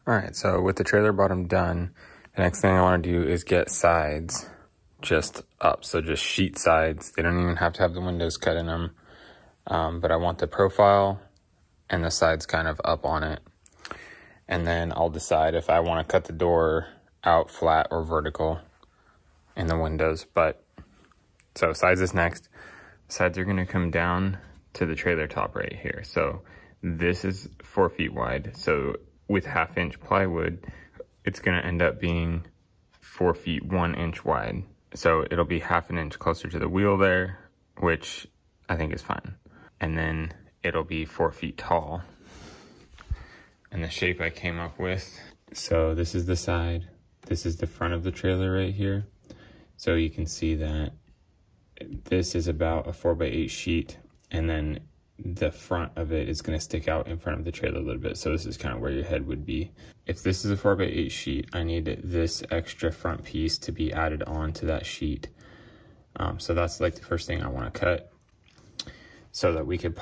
All right, so with the trailer bottom done, the next thing I want to do is get sides just up. So just sheet sides. They don't even have to have the windows cut in them. But I want the profile and the sides kind of up on it. And then I'll decide if I want to cut the door out flat or vertical in the windows. But so sides is next. Sides are going to come down to the trailer top right here. So this is 4 feet wide. So with 1/2 inch plywood, it's going to end up being 4 feet 1 inch wide. So it'll be 1/2 inch closer to the wheel there, which I think is fine. And then it'll be 4 feet tall. And the shape I came up with. So this is the side. This is the front of the trailer right here. So you can see that this is about a 4x8 sheet, and then the front of it is going to stick out in front of the trailer a little bit. So this is kind of where your head would be. If this is a 4x8 sheet, I need this extra front piece to be added on to that sheet. So that's like the first thing I want to cut, so that we could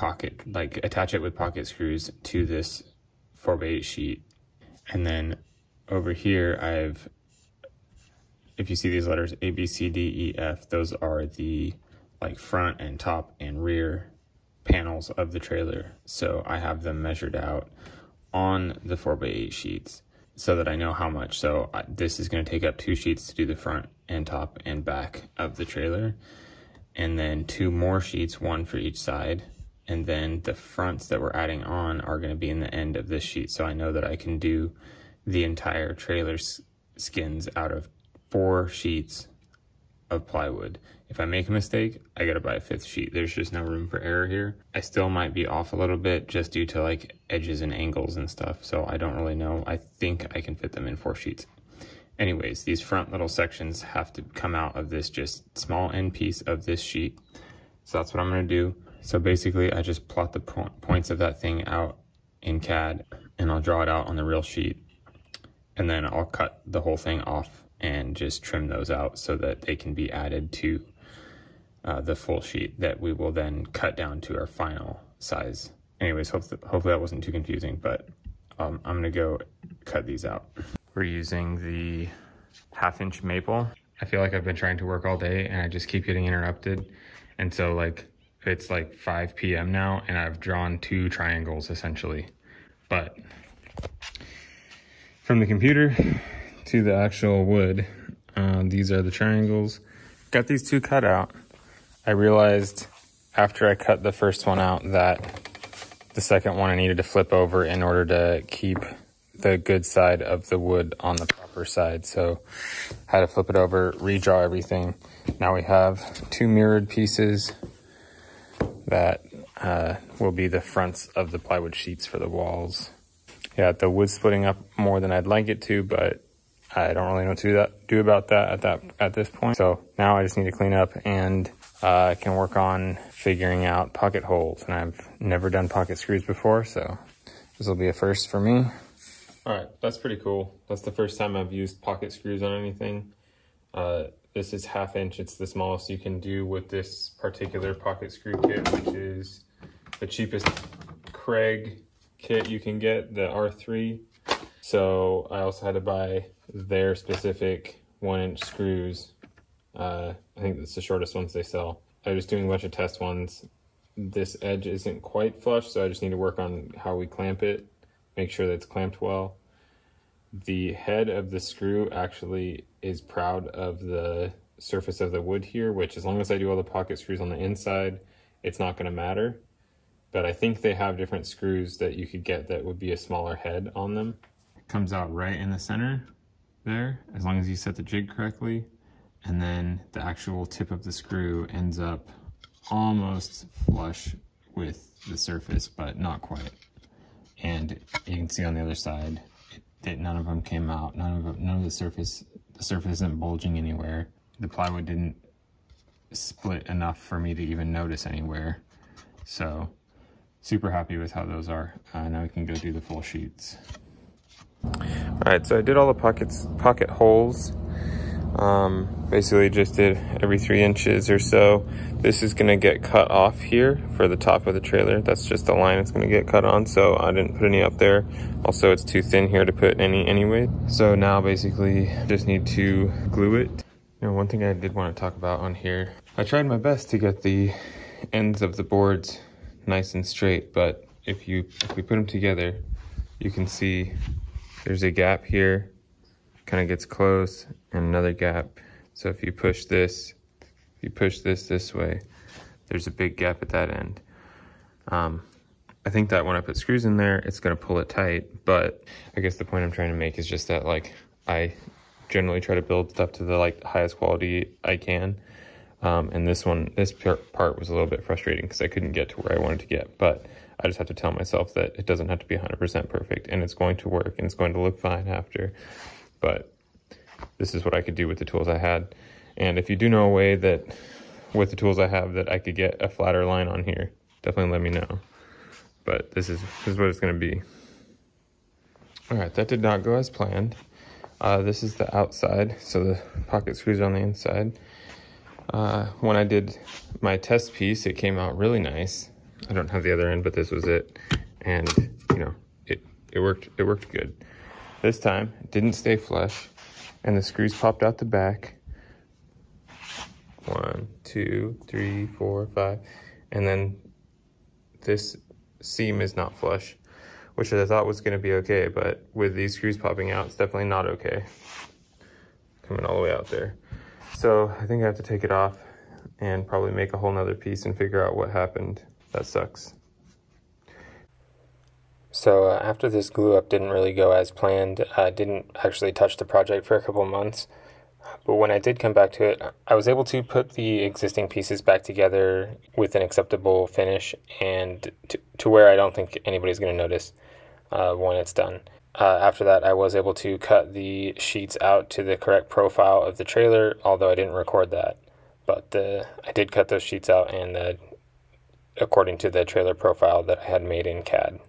attach it with pocket screws to this 4x8 sheet. And then over here, if you see these letters A, B, C, D, E, F, those are the front and top and rear panels of the trailer. So I have them measured out on the 4x8 sheets so that I know how much. So this is going to take up 2 sheets to do the front and top and back of the trailer, and then 2 more sheets, 1 for each side. And then the fronts that we're adding on are going to be in the end of this sheet. So I know that I can do the entire trailer skins out of 4 sheets of plywood. If I make a mistake, I gotta buy a 5th sheet. There's just no room for error here. I still might be off a little bit just due to edges and angles and stuff. So I don't really know. I think I can fit them in 4 sheets. Anyways, these front little sections have to come out of this just small end piece of this sheet. So that's what I'm gonna do. So basically I just plot the points of that thing out in CAD, and I'll draw it out on the real sheet. And then I'll cut the whole thing off and just trim those out so that they can be added to the full sheet that we will then cut down to our final size. Anyways, hopefully that wasn't too confusing, but I'm gonna go cut these out. We're using the 1/2 inch maple. I feel like I've been trying to work all day and I just keep getting interrupted. And so it's 5 p.m. now and I've drawn 2 triangles essentially. But from the computer to the actual wood, these are the triangles. Got these 2 cut out. I realized after I cut the first one out that the second one I needed to flip over in order to keep the good side of the wood on the proper side. So I had to flip it over, redraw everything. Now we have 2 mirrored pieces that will be the fronts of the plywood sheets for the walls. Yeah, the wood's splitting up more than I'd like it to, but I don't really know what to do about that at this point. So now I just need to clean up, and I can work on figuring out pocket holes. And I've never done pocket screws before, so this will be a first for me. All right, that's pretty cool. That's the first time I've used pocket screws on anything. This is 1/2 inch. It's the smallest you can do with this particular pocket screw kit, which is the cheapest Kreg kit you can get, the R3. So I also had to buy their specific 1-inch screws. I think that's the shortest ones they sell. I was doing a bunch of test ones. This edge isn't quite flush, so I just need to work on how we clamp it, make sure that it's clamped well. The head of the screw actually is proud of the surface of the wood here, which as long as I do all the pocket screws on the inside, it's not going to matter. But I think they have different screws that you could get that would be a smaller head on them. It comes out right in the center there, as long as you set the jig correctly. And then the actual tip of the screw ends up almost flush with the surface, but not quite. And you can see on the other side that none of them came out. None of the surface isn't bulging anywhere. The plywood didn't split enough for me to even notice anywhere. So super happy with how those are. Now we can go do the full sheets. All right, so I did all the pocket holes. Basically just did every 3 inches or so. This is gonna get cut off here for the top of the trailer. That's just the line it's gonna get cut on, so I didn't put any up there. Also, it's too thin here to put any anyway. So now basically just need to glue it. You know, one thing I did want to talk about on here, I tried my best to get the ends of the boards nice and straight, but if we put them together, you can see there's a gap here, kind of gets close, and another gap. So if you push this this way, there's a big gap at that end. I think that when I put screws in there, it's gonna pull it tight, but I guess the point I'm trying to make is just that, like, I generally try to build stuff to the highest quality I can. And this part was a little bit frustrating because I couldn't get to where I wanted to get, but I just have to tell myself that it doesn't have to be 100% perfect, and it's going to work and it's going to look fine after. But this is what I could do with the tools I had. And if you do know a way that with the tools I have that I could get a flatter line on here, definitely let me know. But this is what it's going to be. All right, that did not go as planned. This is the outside, so the pocket screws are on the inside. When I did my test piece, it came out really nice. I don't have the other end, but this was it. And, you know, it worked good. This time, it didn't stay flush, and the screws popped out the back. 1, 2, 3, 4, 5. And then this seam is not flush, which I thought was gonna be okay, but with these screws popping out, it's definitely not okay. Coming all the way out there. So I think I have to take it off and probably make a whole nother piece and figure out what happened. That sucks. So after this glue up didn't really go as planned, I didn't actually touch the project for a couple of months. But when I did come back to it, I was able to put the existing pieces back together with an acceptable finish and to where I don't think anybody's going to notice when it's done. After that, I was able to cut the sheets out to the correct profile of the trailer, although I didn't record that. But I did cut those sheets out and according to the trailer profile that I had made in CAD.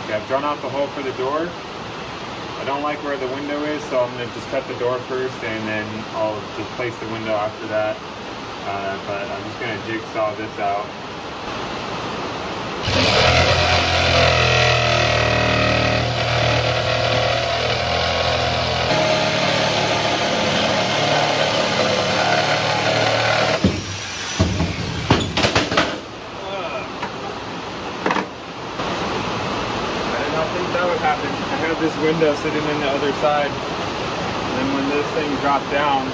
Okay, I've drawn out the hole for the door. I don't like where the window is, so I'm going to just cut the door first, and then I'll just place the window after that. But I'm just going to jigsaw this out. This window sitting in the other side, and then when this thing dropped down,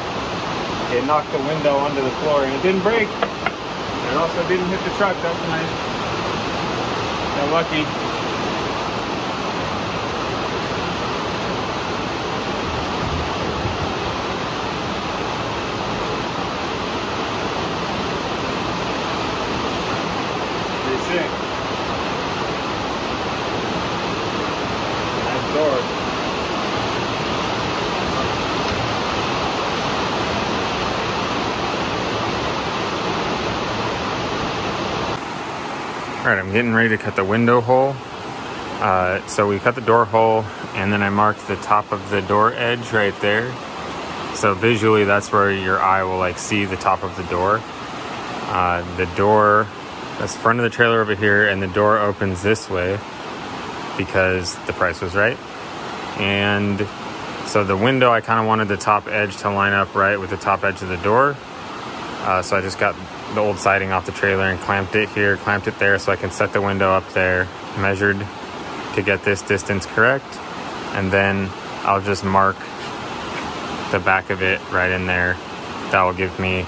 it knocked the window onto the floor, and it didn't break. It also didn't hit the truck. That's nice. Got lucky. Pretty sick. Door. Alright, I'm getting ready to cut the window hole. So we cut the door hole, and then I marked the top of the door edge right there. So visually, that's where your eye will see the top of the door. The door, that's the front of the trailer over here, and the door opens this way, because the price was right. And so the window, I kind of wanted the top edge to line up right with the top edge of the door. So I just got the old siding off the trailer and clamped it here, clamped it there so I can set the window up there, measured to get this distance correct. And then I'll just mark the back of it right in there. That will give me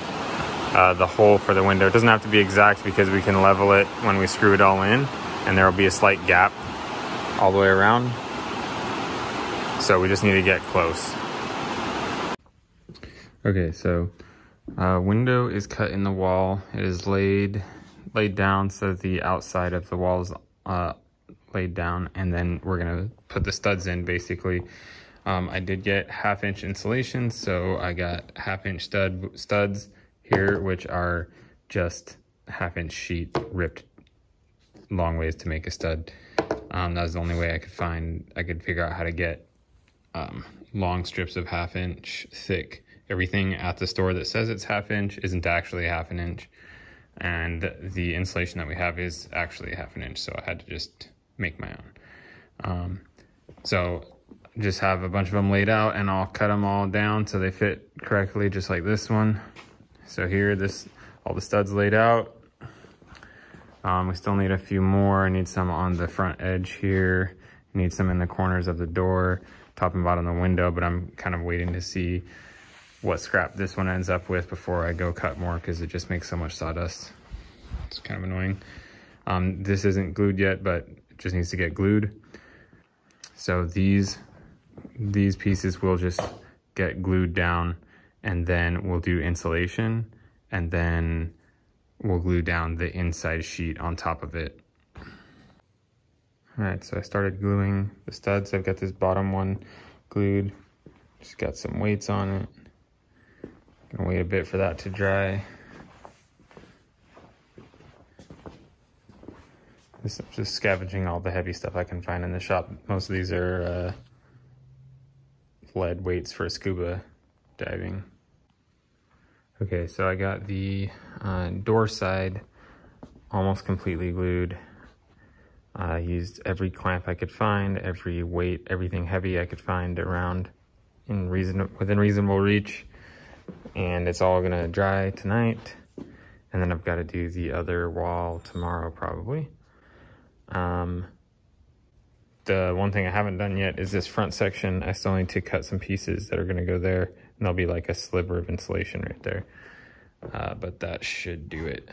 the hole for the window. It doesn't have to be exact because we can level it when we screw it all in, and there will be a slight gap all the way around. So we just need to get close. Okay, so window is cut in the wall. It is laid down so the outside of the wall is laid down, and then we're gonna put the studs in basically. I did get 1/2 inch insulation, so I got 1/2 inch studs here, which are just 1/2 inch sheet ripped long ways to make a stud. That was the only way I could figure out how to get long strips of 1/2 inch thick. Everything at the store that says it's 1/2 inch isn't actually 1/2 inch. And the insulation that we have is actually 1/2 inch. So I had to just make my own. So just have a bunch of them laid out, and I'll cut them all down so they fit correctly, just like this one. So here, all the studs laid out. We still need a few more. I need some on the front edge here. Need some in the corners of the door, top and bottom of the window, but I'm kind of waiting to see what scrap this one ends up with before I go cut more, because it just makes so much sawdust. It's kind of annoying. This isn't glued yet, but it just needs to get glued. So these pieces will just get glued down, and then we'll do insulation, and then we'll glue down the inside sheet on top of it. All right, so I started gluing the studs. I've got this bottom one glued. Just got some weights on it. Gonna wait a bit for that to dry. This is just scavenging all the heavy stuff I can find in the shop. Most of these are lead weights for scuba diving. Okay, so I got the door side almost completely glued. I used every clamp I could find, every weight, everything heavy I could find around within reasonable reach. And it's all gonna dry tonight. And then I've got to do the other wall tomorrow probably. The one thing I haven't done yet is this front section. I still need to cut some pieces that are gonna go there, and there'll be like a sliver of insulation right there. But that should do it.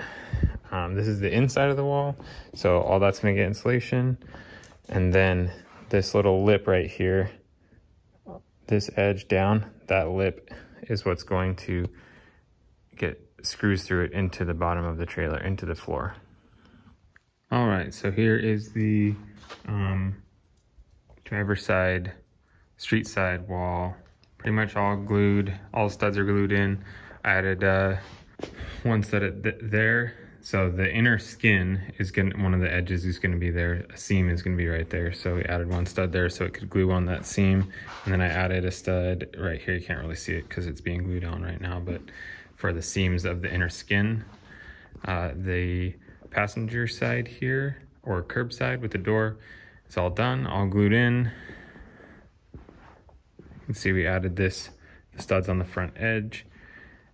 This is the inside of the wall, so all that's gonna get insulation. And then this little lip right here, this edge down, that lip is what's going to get screws through it into the bottom of the trailer, into the floor. All right, so here is the driver's side, street side wall. Pretty much all glued, all studs are glued in. I added one stud there. So the inner skin is one of the edges is gonna be there. A seam is gonna be right there. So we added one stud there so it could glue on that seam. And then I added a stud right here. You can't really see it because it's being glued on right now, but for the seams of the inner skin. The passenger side here, or curb side with the door, it's all done, all glued in. You can see we added the studs on the front edge.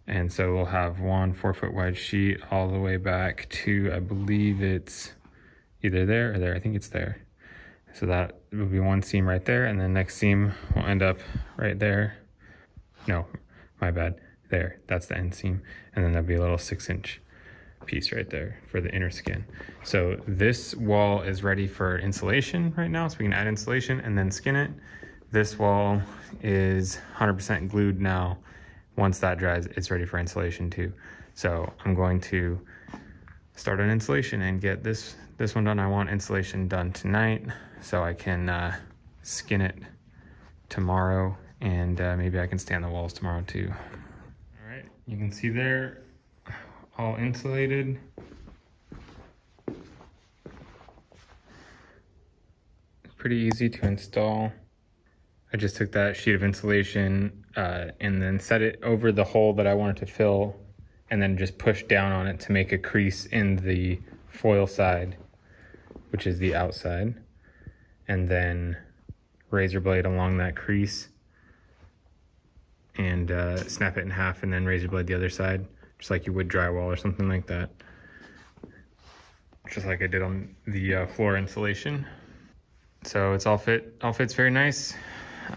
And so we'll have one 4-foot wide sheet all the way back to, I believe it's either there or there. I think it's there. So that will be one seam right there. And the next seam will end up right there. No, my bad. There, that's the end seam. And then there'll be a little 6-inch piece right there for the inner skin. So this wall is ready for insulation right now. So we can add insulation and then skin it. This wall is 100% glued now. Once that dries, it's ready for insulation too. So I'm going to start on insulation and get this one done. I want insulation done tonight so I can skin it tomorrow, and maybe I can stand the walls tomorrow too. All right, you can see there, all insulated. It's pretty easy to install. I just took that sheet of insulation and then set it over the hole that I wanted to fill, and then just push down on it to make a crease in the foil side, which is the outside, and then razor blade along that crease and snap it in half, and then razor blade the other side, just like you would drywall or something like that, just like I did on the floor insulation. So it's all fits very nice.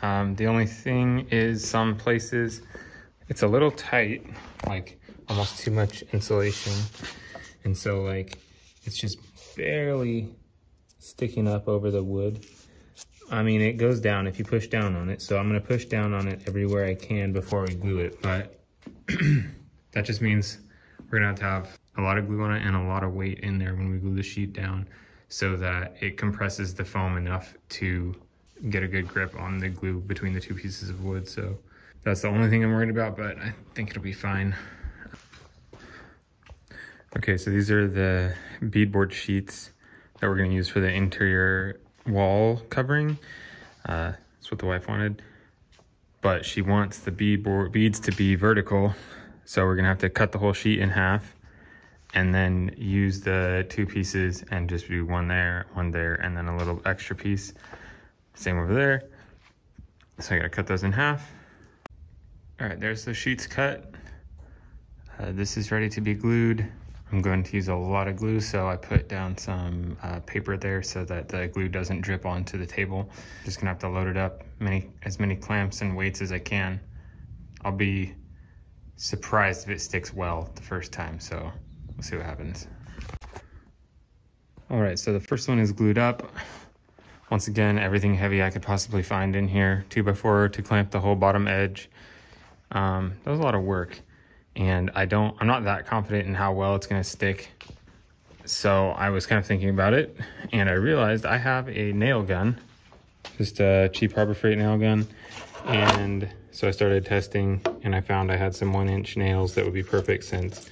The only thing is some places it's a little tight, like almost too much insulation. And so like, it's just barely sticking up over the wood. I mean, it goes down if you push down on it. So I'm gonna push down on it everywhere I can before we glue it. But that just means we're gonna have to have a lot of glue on it and a lot of weight in there when we glue the sheet down, so that it compresses the foam enough to get a good grip on the glue between the two pieces of wood. So that's the only thing I'm worried about, but I think it'll be fine. Okay, so these are the beadboard sheets that we're gonna use for the interior wall covering. That's what the wife wanted. but she wants the beads to be vertical. So we're gonna have to cut the whole sheet in half and then use the 2 pieces and just do one there, and then a little extra piece. Same over there. So I gotta cut those in half. All right, there's the sheets cut. This is ready to be glued. I'm going to use a lot of glue, so I put down some paper there so that the glue doesn't drip onto the table. Just gonna have to load it up, as many clamps and weights as I can. I'll be surprised if it sticks well the first time, so we'll see what happens. All right, so the first one is glued up. Once again, everything heavy I could possibly find in here. 2x4 to clamp the whole bottom edge. That was a lot of work. And I'm not that confident in how well it's gonna stick. So I was kind of thinking about it, and I realized I have a nail gun, just a cheap Harbor Freight nail gun. And so I started testing, and I found I had some 1-inch nails that would be perfect, since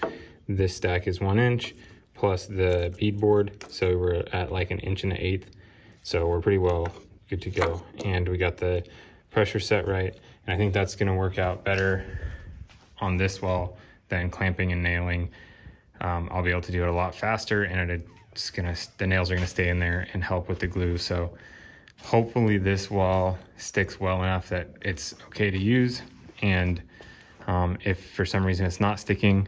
this stack is 1 inch plus the beadboard. So we're at like 1 1/8 inch. So we're pretty well good to go. And we got the pressure set right. And I think that's gonna work out better on this wall than clamping and nailing. I'll be able to do it a lot faster, and the nails are gonna stay in there and help with the glue. So hopefully this wall sticks well enough that it's okay to use. And if for some reason it's not sticking,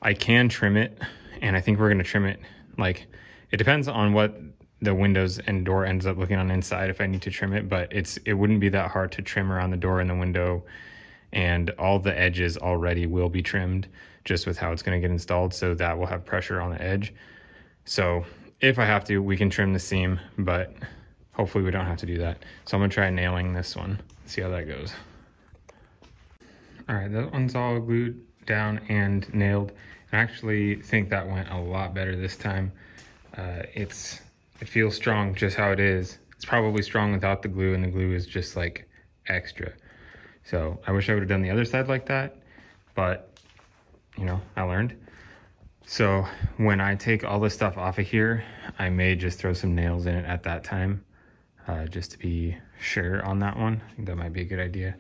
I can trim it, and I think we're gonna trim it. Like, it depends on what the windows and door ends up looking on inside if I need to trim it, but it wouldn't be that hard to trim around the door and the window, and all the edges already will be trimmed just with how it's going to get installed, so that will have pressure on the edge. So if I have to, we can trim the seam, but hopefully we don't have to do that. So I'm gonna try nailing this one, see how that goes. All right, that one's all glued down and nailed. I actually think that went a lot better this time. It feels strong just how it is. It's probably strong without the glue, and the glue is just like extra. So I wish I would have done the other side like that, but you know, I learned. So when I take all this stuff off of here, I may just throw some nails in it at that time, just to be sure on that one. I think that might be a good idea.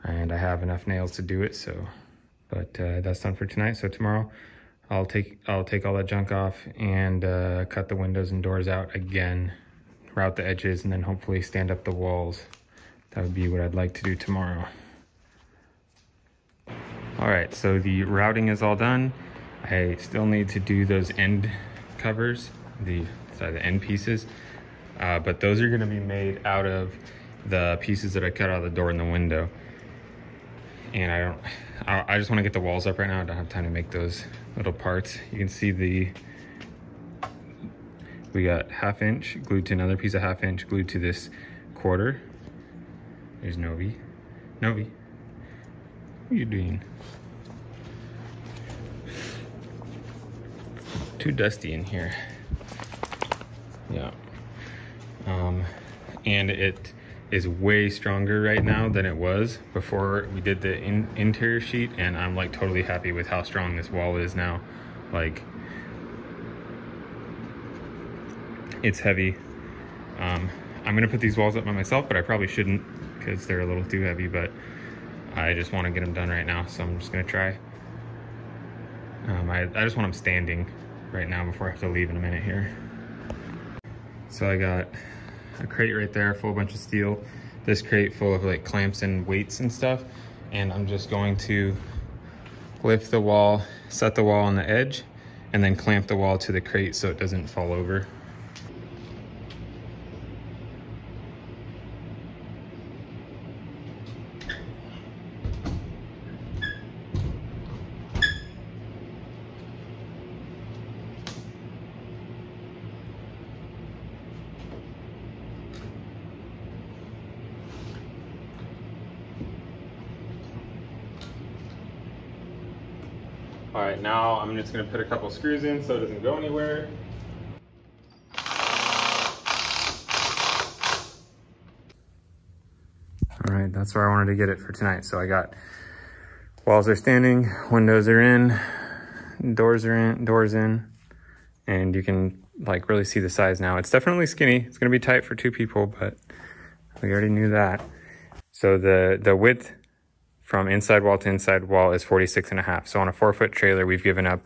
And I have enough nails to do it, so, but that's done for tonight. So tomorrow I'll take all that junk off and cut the windows and doors out again, route the edges, and then hopefully stand up the walls. That would be what I'd like to do tomorrow. All right, so the routing is all done. I still need to do those end covers, the end pieces, but those are gonna be made out of the pieces that I cut out of the door and the window. And I just wanna get the walls up right now. I don't have time to make those little parts. You can see we got 1/2 inch glued to another piece of 1/2 inch glued to this 1/4. There's Novi. Novi, what are you doing? Too dusty in here. Yeah. And it is way stronger right now than it was before we did the interior sheet, and I'm like totally happy with how strong this wall is now. Like, it's heavy. I'm gonna put these walls up by myself, but I probably shouldn't because they're a little too heavy, but I just want to get them done right now, so I'm just gonna try. I just want them standing right now before I have to leave in a minute here. So I got a crate right there, full bunch of steel. This crate full of like clamps and weights and stuff. And I'm just going to lift the wall, set the wall on the edge, and then clamp the wall to the crate so it doesn't fall over. All right, now I'm just gonna put a couple screws in so it doesn't go anywhere. All right, that's where I wanted to get it for tonight. So I got walls are standing, windows are in, doors in, and you can like really see the size now. It's definitely skinny. It's gonna be tight for 2 people, but we already knew that. So the width from inside wall to inside wall is 46.5. So on a 4-foot trailer, we've given up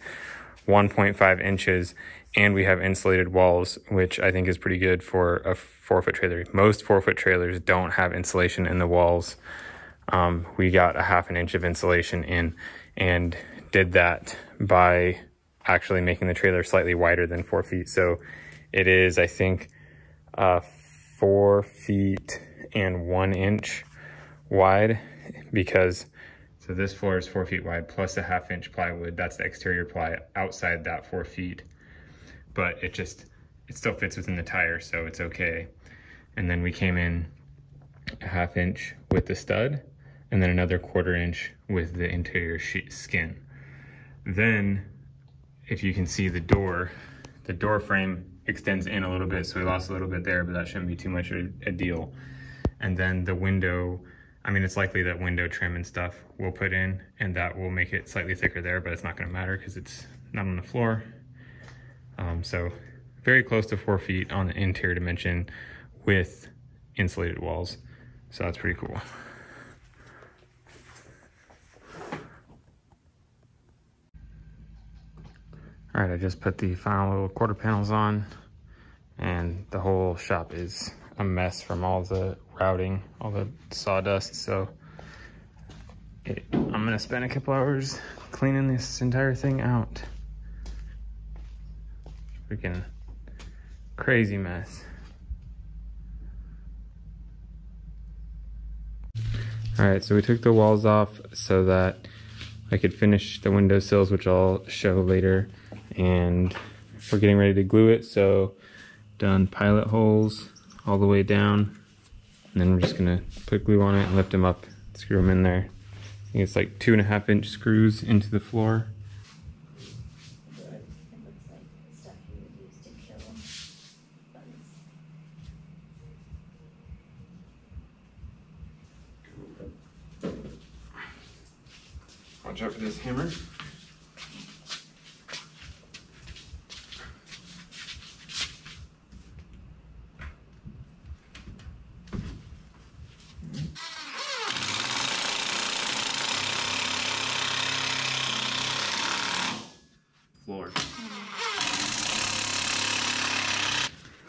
1.5 inches, and we have insulated walls, which I think is pretty good for a 4-foot trailer. Most 4-foot trailers don't have insulation in the walls. We got a 1/2 inch of insulation in, and did that by actually making the trailer slightly wider than 4 feet. So it is, I think, 4 feet and 1 inch wide, because so this floor is 4 feet wide plus a 1/2 inch plywood. That's the exterior ply outside that 4 feet, but it still fits within the tire, so it's okay. And then we came in a 1/2 inch with the stud, and then another 1/4 inch with the interior skin. Then, if you can see the door frame extends in a little bit, so we lost a little bit there, but that shouldn't be too much of a deal. And then the window, I mean, it's likely that window trim and stuff we'll put in, and that will make it slightly thicker there, but it's not gonna matter because it's not on the floor. So very close to 4 feet on the interior dimension with insulated walls. So that's pretty cool. All right, I just put the final little quarter panels on, and the whole shop is a mess from all the routing, all the sawdust. So I'm gonna spend a couple hours cleaning this entire thing out. Freaking crazy mess. All right, so we took the walls off so that I could finish the window sills, which I'll show later. And we're getting ready to glue it. So done pilot holes all the way down. And then we're just gonna put glue on it and lift them up, screw them in there. I think it's like 2.5 inch screws into the floor. Watch out for this hammer. Floor.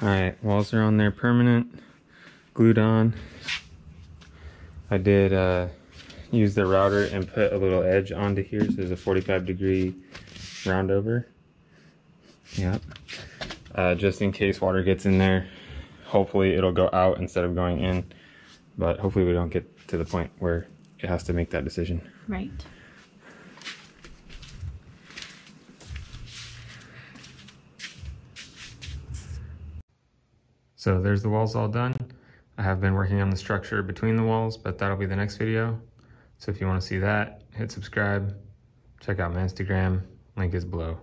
All right, walls are on there permanent, glued on. I did use the router and put a little edge onto here, so there's a 45-degree round over. Yep. Just in case water gets in there. Hopefully it'll go out instead of going in, but hopefully we don't get to the point where it has to make that decision. Right. So there's the walls all done. I have been working on the structure between the walls, but that'll be the next video. So if you want to see that, hit subscribe, check out my Instagram, link is below.